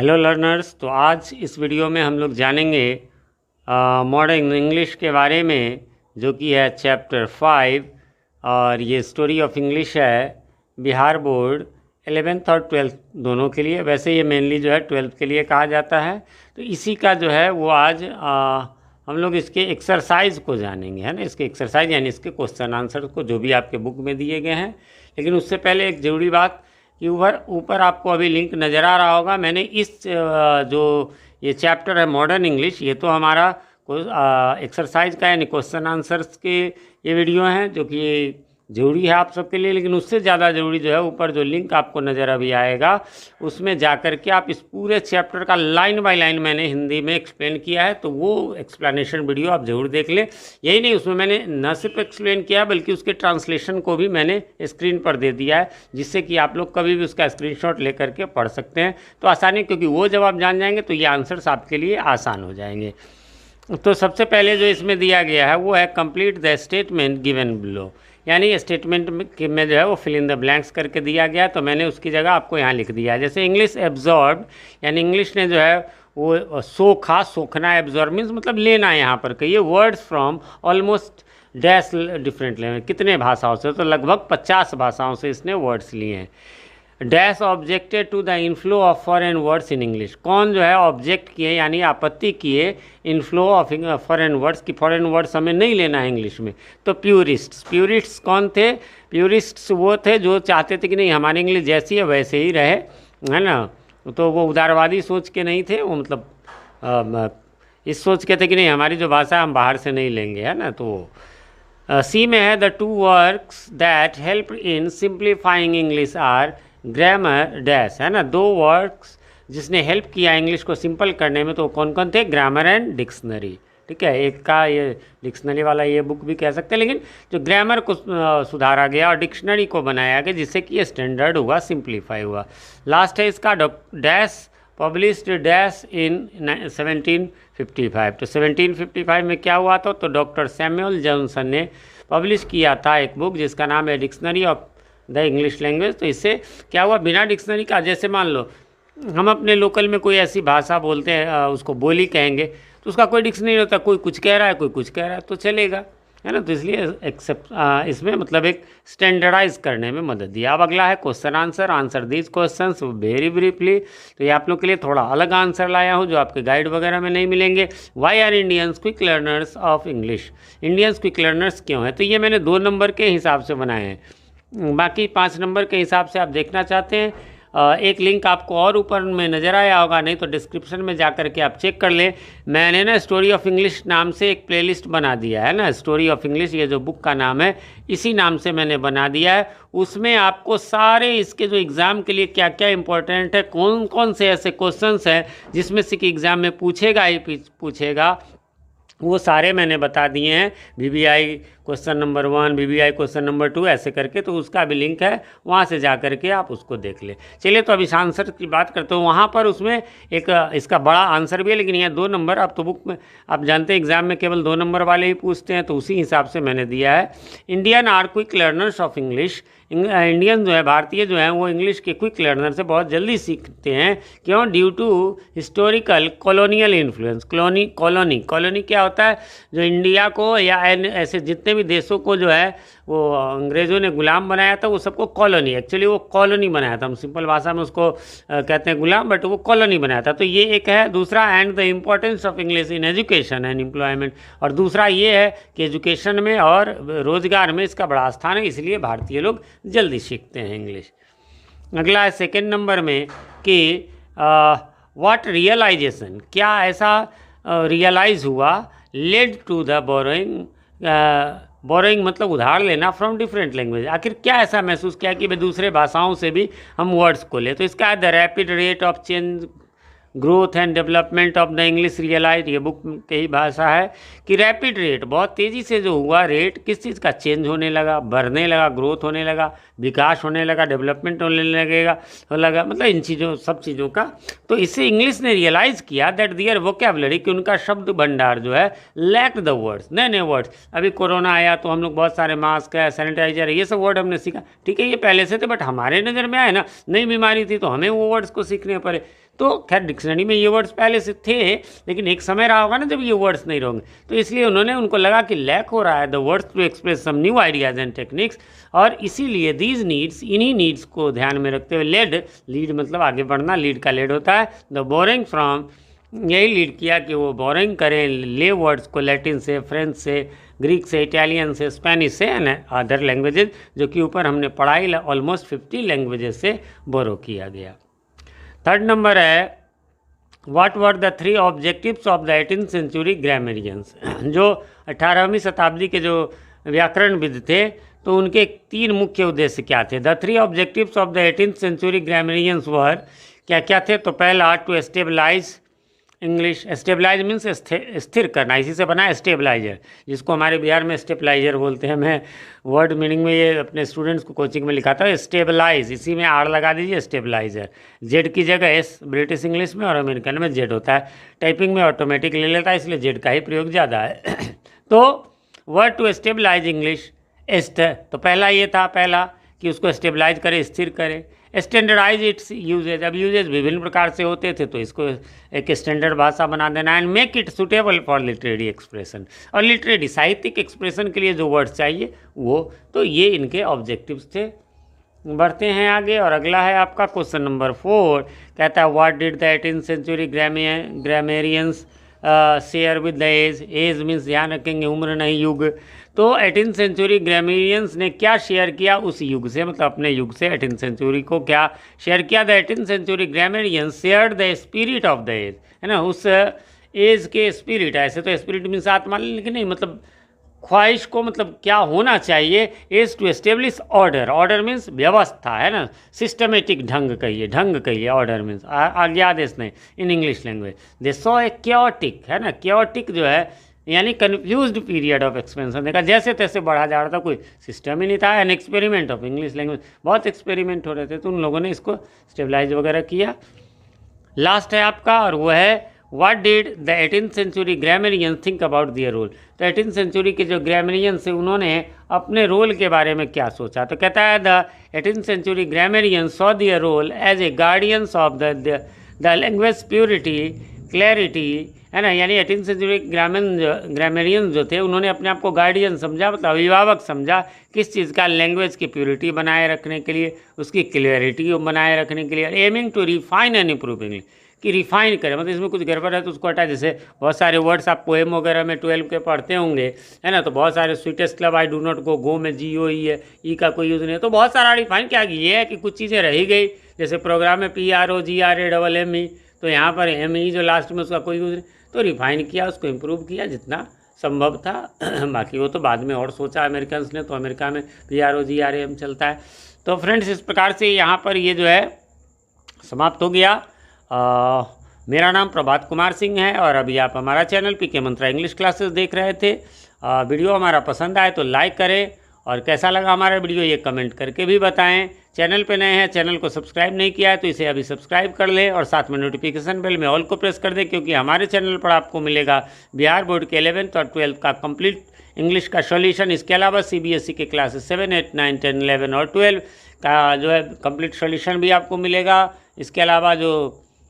Hello learners. तो आज इस वीडियो में हम लोग जानेंगे मॉडर्न इंग्लिश के बारे में, जो कि है चैप्टर 5 और ये स्टोरी ऑफ इंग्लिश है बिहार बोर्ड 11th और 12th दोनों के लिए। वैसे ये मेनली जो है 12th के लिए कहा जाता है। तो इसी का जो है वो आज हम लोग इसके एक्सरसाइज को जानेंगे, है ना। इसके एक्सरसाइज यानी इसके क्वेश्चन आंसर को जो भी आपके बुक में दिए गए हैं। लेकिन उससे पहले एक ज़रूरी बात कि ऊपर आपको अभी लिंक नज़र आ रहा होगा। मैंने इस जो ये चैप्टर है मॉडर्न इंग्लिश, ये तो हमारा एक्सरसाइज का यानी क्वेश्चन आंसर्स के ये वीडियो हैं जो कि ज़रूरी है आप सबके लिए। लेकिन उससे ज़्यादा ज़रूरी जो है ऊपर जो लिंक आपको नज़र अभी आएगा उसमें जा कर के आप इस पूरे चैप्टर का लाइन बाय लाइन मैंने हिंदी में एक्सप्लेन किया है, तो वो एक्सप्लेनेशन वीडियो आप ज़रूर देख लें। यही नहीं, उसमें मैंने न सिर्फ एक्सप्लेन किया बल्कि उसके ट्रांसलेशन को भी मैंने स्क्रीन पर दे दिया है, जिससे कि आप लोग कभी भी उसका स्क्रीनशॉट ले करके पढ़ सकते हैं तो आसानी, क्योंकि वो जब आप जान जाएंगे तो ये आंसर्स आपके लिए आसान हो जाएंगे। तो सबसे पहले जो इसमें दिया गया है वो है complete the statement given below, यानी स्टेटमेंट में जो है वो फिल इन द ब्लैंक्स करके दिया गया। तो मैंने उसकी जगह आपको यहाँ लिख दिया है। जैसे इंग्लिश एब्जॉर्ब, यानी इंग्लिश ने जो है वो सोखा, सोखना एब्जॉर्ब मीन्स मतलब लेना। यहाँ पर कहिए words from almost dash different language, कितने भाषाओं से, तो लगभग 50 भाषाओं से इसने वर्ड्स लिए हैं। Dash objected to the inflow of foreign words in English, कौन जो है ऑब्जेक्ट किए यानी आपत्ति किए इनफ्लो ऑफ फॉरेन वर्ड्स की फॉरेन वर्ड्स हमें नहीं लेना है इंग्लिश में। तो प्यूरिस्ट्स, प्यूरिस्ट्स कौन थे? प्यूरिस्ट्स वो थे जो चाहते थे कि नहीं हमारी इंग्लिश जैसी है वैसे ही रहे, है ना। तो वो उदारवादी सोच के नहीं थे, वो मतलब इस सोच के थे कि नहीं हमारी जो भाषा है हम बाहर से नहीं लेंगे, है ना। तो सी में है the two works that help in simplifying English are grammar dash, है ना। दो वर्क्स जिसने हेल्प किया इंग्लिश को सिंपल करने में, तो कौन कौन थे? ग्रामर एंड डिक्शनरी, ठीक है। एक का ये डिक्शनरी वाला ये बुक भी कह सकते हैं, लेकिन जो ग्रामर को सुधारा गया और डिक्शनरी को बनाया गया जिससे कि ये स्टैंडर्ड हुआ, सिंप्लीफाई हुआ। लास्ट है इसका डैश पब्लिश्ड डैश इन 1755। तो 1755 में क्या हुआ था? तो डॉक्टर सैमुअल जॉनसन ने पब्लिश किया था एक बुक जिसका नाम है dictionary of the English language. तो इससे क्या हुआ, बिना डिक्शनरी का, जैसे मान लो हम अपने लोकल में कोई ऐसी भाषा बोलते हैं, उसको बोली कहेंगे, तो उसका कोई डिक्शनरी नहीं होता, कोई कुछ कह रहा है कोई कुछ कह रहा है तो चलेगा, है ना। तो इसलिए एक्सेप्ट इसमें मतलब एक स्टैंडर्डाइज करने में मदद दिया। अब अगला है question answer, answer these questions very briefly. तो ये आप लोग के लिए थोड़ा अलग आंसर लाया हूँ जो आपके गाइड वगैरह में नहीं मिलेंगे। Why are Indians quick learners of English, Indians quick learners क्यों है? तो ये मैंने 2 नंबर के हिसाब से बनाए हैं, बाकी 5 नंबर के हिसाब से आप देखना चाहते हैं। एक लिंक आपको और ऊपर में नज़र आया होगा, नहीं तो डिस्क्रिप्शन में जा कर के आप चेक कर लें। मैंने ना स्टोरी ऑफ इंग्लिश नाम से एक प्लेलिस्ट बना दिया है ना, स्टोरी ऑफ इंग्लिश ये जो बुक का नाम है इसी नाम से मैंने बना दिया है। उसमें आपको सारे इसके जो एग्ज़ाम के लिए क्या क्या इंपॉर्टेंट है, कौन कौन से ऐसे क्वेश्चंस हैं जिसमें से कि एग्ज़ाम में पूछेगा ही पूछेगा, वो सारे मैंने बता दिए हैं। BBI question number 1, BBI question number 2 ऐसे करके, तो उसका भी लिंक है, वहाँ से जा कर के आप उसको देख लें। चलिए तो अब इस आंसर की बात करते हो। वहाँ पर उसमें एक इसका बड़ा आंसर भी है, लेकिन यहाँ 2 नंबर, अब तो बुक में आप जानते हैं एग्ज़ाम में केवल 2 नंबर वाले ही पूछते हैं, तो उसी हिसाब से मैंने दिया है। Indian are quick learners of English, Indian जो है भारतीय जो है वो इंग्लिश के क्विक लर्नर से बहुत जल्दी सीखते हैं। क्यों? Due to historical colonial influence. Colony क्या होता है? जो इंडिया को या ऐसे जितने भी देशों को जो है वो अंग्रेज़ों ने गुलाम बनाया था, वो सबको कॉलोनी, एक्चुअली वो कॉलोनी बनाया था, हम सिंपल भाषा में उसको कहते हैं गुलाम, बट वो कॉलोनी बनाया था। तो ये एक है। दूसरा, and the importance of English in education and employment, और दूसरा ये है कि एजुकेशन में और रोज़गार में इसका बड़ा स्थान है, इसलिए भारतीय लोग जल्दी सीखते हैं इंग्लिश। अगला है 2nd नंबर में कि व्हाट रियलाइजेशन, क्या ऐसा रियलाइज़ हुआ, लेड टू द बोरोइंग मतलब उधार लेना, फ्रॉम डिफरेंट लैंग्वेज। आखिर क्या ऐसा महसूस किया कि भाई दूसरे भाषाओं से भी हम वर्ड्स को ले? तो इसका the rapid rate of change growth and development of the English realise, ये बुक की ही भाषा है कि रैपिड रेट, बहुत तेज़ी से जो हुआ रेट, किस चीज़ का चेंज होने लगा, बढ़ने लगा, ग्रोथ होने लगा, विकास होने लगा, डेवलपमेंट होने लगा, मतलब इन चीज़ों सब चीज़ों का। तो इससे इंग्लिश ने रियलाइज़ किया दैट दियर वोकेबलरी, कि उनका शब्द भंडार जो है लैक्ड द वर्ड्स, नए नए वर्ड्स। अभी कोरोना आया तो हम लोग बहुत सारे मास्क है, सैनिटाइजर है, ये सब वर्ड हमने सीखा, ठीक है ये पहले से थे, बट हमारे नज़र में आए ना, नई बीमारी थी तो हमें वो वर्ड्स को सीखने पड़े। तो खैर डिक्शनरी में ये वर्ड्स पहले से थे, लेकिन एक समय रहा होगा ना जब ये वर्ड्स नहीं रहेंगे, तो इसलिए उन्होंने उनको लगा कि लैक हो रहा है the words to express some new ideas and techniques, और इसीलिए दीज नीड्स, इन्हीं नीड्स को ध्यान में रखते हुए लीड मतलब आगे बढ़ना, लीड का लेड होता है, द बोरिंग फ्रॉम, यही लीड किया कि वो बोरिंग करें ले वर्ड्स को लैटिन से, फ्रेंच से, ग्रीक से, इटालियन से, स्पेनिश से एंड अदर लैंग्वेजेज, जो कि ऊपर हमने पढ़ाई ऑलमोस्ट 50 लैंग्वेजेस से बोरो किया गया। थर्ड नंबर है what were the 3 objectives of the 18th century grammarians. जो 18वीं शताब्दी के जो व्याकरणविद थे तो उनके 3 मुख्य उद्देश्य क्या थे। The 3 objectives of the 18th century grammarians were, क्या क्या थे, तो पहला to stabilise English, stabilise means स्थिर करना, इसी से बना है स्टेबलाइजर, जिसको हमारे बिहार में स्टेबलाइजर बोलते हैं। मैं वर्ड मीनिंग में ये अपने स्टूडेंट्स को कोचिंग में लिखाता हूँ, स्टेबलाइज, इसी में आर लगा दीजिए, स्टेबलाइजर, जेड की जगह एस ब्रिटिश इंग्लिश में और अमेरिकन में जेड होता है, टाइपिंग में ऑटोमेटिक ले लेता है, इसलिए जेड का ही प्रयोग ज़्यादा है। तो वर्ड टू स्टेबलाइज इंग्लिश तो पहला ये था, पहला कि उसको स्टेबलाइज करे, स्थिर करे। स्टैंडर्डाइज इट्स यूजेज, अब यूजेज विभिन्न प्रकार से होते थे तो इसको एक स्टैंडर्ड भाषा बना देना। And make it suitable for literary expression, और लिटरेरी साहित्यिक एक्सप्रेशन के लिए जो वर्ड्स चाहिए वो, तो ये इनके ऑब्जेक्टिव्स थे। बढ़ते हैं आगे, और अगला है आपका क्वेश्चन नंबर 4, कहता है what did the 18th century grammarians share with the age means ध्यान रखेंगे उम्र नहीं युग। तो 18th सेंचुरी ग्रामेरियंस ने क्या शेयर किया उस युग से, मतलब अपने युग से 18th सेंचुरी को क्या शेयर किया। The 18th century grammarians share the spirit of the age, है ना, उस एज के स्पिरिट, ऐसे तो स्पिरिट मीन्स आत्मा, लेकिन नहीं, मतलब ख्वाहिश को, मतलब क्या होना चाहिए, as to establish order, order means व्यवस्था, है ना, सिस्टमेटिक ढंग कहिए, ऑर्डर मीन्स आज्ञादेश नहीं in English language. They saw a chaotic, है ना, क्योटिक जो है यानी कन्फ्यूज्ड पीरियड ऑफ एक्सपेंशन, देखा जैसे तैसे बढ़ा जा रहा था, कोई सिस्टम ही नहीं था। An experiment of English language, बहुत एक्सपेरिमेंट हो रहे थे, तो उन लोगों ने इसको स्टेबलाइज वगैरह किया। लास्ट है आपका, और वो है what did the 18th century grammarians think about their role. तो 18th सेंचुरी के जो ग्रामेरियंस थे उन्होंने अपने रोल के बारे में क्या सोचा। तो कहता है the 18th century grammarians saw their role as a guardians of the language purity clarity, है ना, यानी 18th सेंचुरी ग्रामेरियंस जो थे उन्होंने अपने आप को गार्डियन समझा, मतलब अभिभावक समझा, किस चीज़ का, लैंग्वेज की प्योरिटी बनाए रखने के लिए, उसकी क्लियरिटी बनाए रखने के लिए, aiming to refine and improve English, कि रिफाइन करें, मतलब इसमें कुछ गड़बड़ है तो उसको हटा। जैसे बहुत सारे वर्ड्स आप पोएम वगैरह में 12 के पढ़ते होंगे, है ना, तो बहुत सारे sweetest club I do not go में GOE है, ई का कोई यूज़ नहीं है, तो बहुत सारा रिफाइन क्या ये है कि कुछ चीज़ें रह गई, जैसे प्रोग्राम में PROGRAMME, तो यहाँ पर ME जो लास्ट में उसका कोई यूज़ नहीं, तो रिफाइन किया, उसको इम्प्रूव किया जितना संभव था। बाकी वो तो बाद में और सोचा अमेरिकन ने, तो अमेरिका में PROGRAM चलता है। तो फ्रेंड्स इस प्रकार से यहाँ पर ये जो है समाप्त हो गया। मेरा नाम प्रभात कुमार सिंह है और अभी आप हमारा चैनल PK मंत्रा इंग्लिश क्लासेस देख रहे थे। वीडियो हमारा पसंद आए तो लाइक करें, और कैसा लगा हमारा वीडियो ये कमेंट करके भी बताएं। चैनल पे नए हैं, चैनल को सब्सक्राइब नहीं किया है तो इसे अभी सब्सक्राइब कर लें, और साथ में नोटिफिकेशन बेल में ऑल को प्रेस कर दें, क्योंकि हमारे चैनल पर आपको मिलेगा बिहार बोर्ड के 11th और 12th का कंप्लीट इंग्लिश का सॉल्यूशन। इसके अलावा CBSE के क्लासेस 7, 8, 9, 10, 11 और 12 का जो है कंप्लीट सॉल्यूशन भी आपको मिलेगा। इसके अलावा जो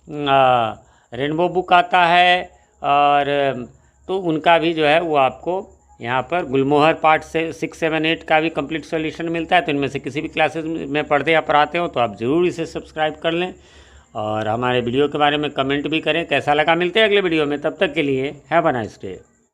रेनबो बुक आता है, और तो उनका भी जो है वो आपको यहाँ पर गुलमोहर पार्ट से 6, 7, 8 का भी कंप्लीट सॉल्यूशन मिलता है। तो इनमें से किसी भी क्लासेस में पढ़ते या पढ़ाते हो तो आप ज़रूर इसे सब्सक्राइब कर लें, और हमारे वीडियो के बारे में कमेंट भी करें कैसा लगा। मिलते हैं अगले वीडियो में, तब तक के लिए हैव अ नाइस डे।